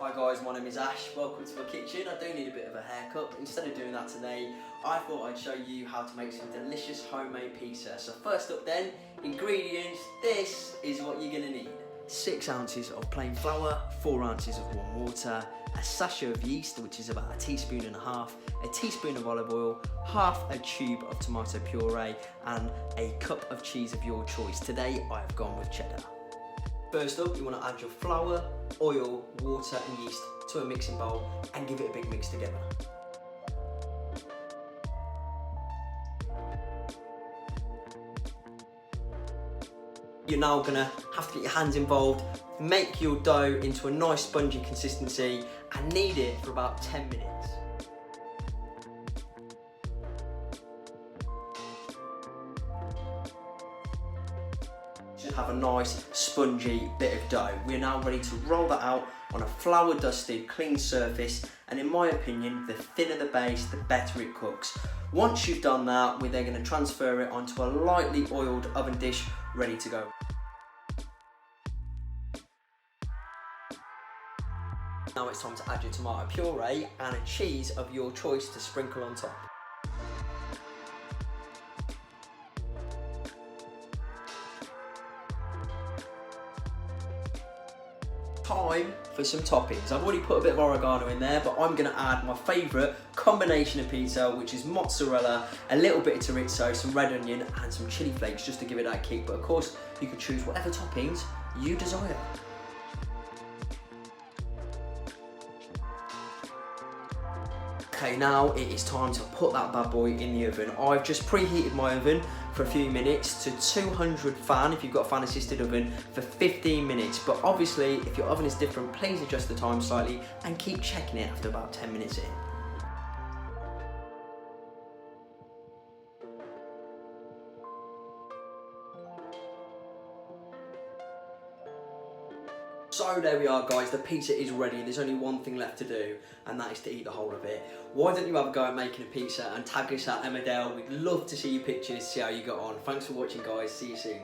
Hi guys, my name is Ash, welcome to my kitchen. I do need a bit of a haircut, but instead of doing that today, I thought I'd show you how to make some delicious homemade pizza. So first up then, ingredients, this is what you're gonna need. 6 ounces of plain flour, 4 ounces of warm water, a sachet of yeast, which is about 1.5 teaspoons, a teaspoon of olive oil, half a tube of tomato puree, and a cup of cheese of your choice. Today, I've gone with cheddar. First up, you want to add your flour, oil, water and yeast to a mixing bowl and give it a big mix together. You're now going to have to get your hands involved, make your dough into a nice spongy consistency and knead it for about 10 minutes. Should have a nice spongy bit of dough. We're now ready to roll that out on a flour dusted clean surface, and in my opinion the thinner the base the better it cooks. Once you've done that, we're then going to transfer it onto a lightly oiled oven dish ready to go. Now it's time to add your tomato puree and a cheese of your choice to sprinkle on top. Time for some toppings. I've already put a bit of oregano in there, but I'm going to add my favourite combination of pizza, which is mozzarella, a little bit of chorizo, some red onion and some chili flakes just to give it that kick. But of course you can choose whatever toppings you desire. Okay, now it is time to put that bad boy in the oven. I've just preheated my oven for a few minutes to 200 fan if you've got a fan assisted oven for 15 minutes. But obviously if your oven is different, please adjust the time slightly and keep checking it after about 10 minutes in. So there we are guys, the pizza is ready. There's only one thing left to do, and that is to eat the whole of it. Why don't you have a go at making a pizza and tag us at Emmerdale? We'd love to see your pictures, see how you got on. Thanks for watching guys, see you soon.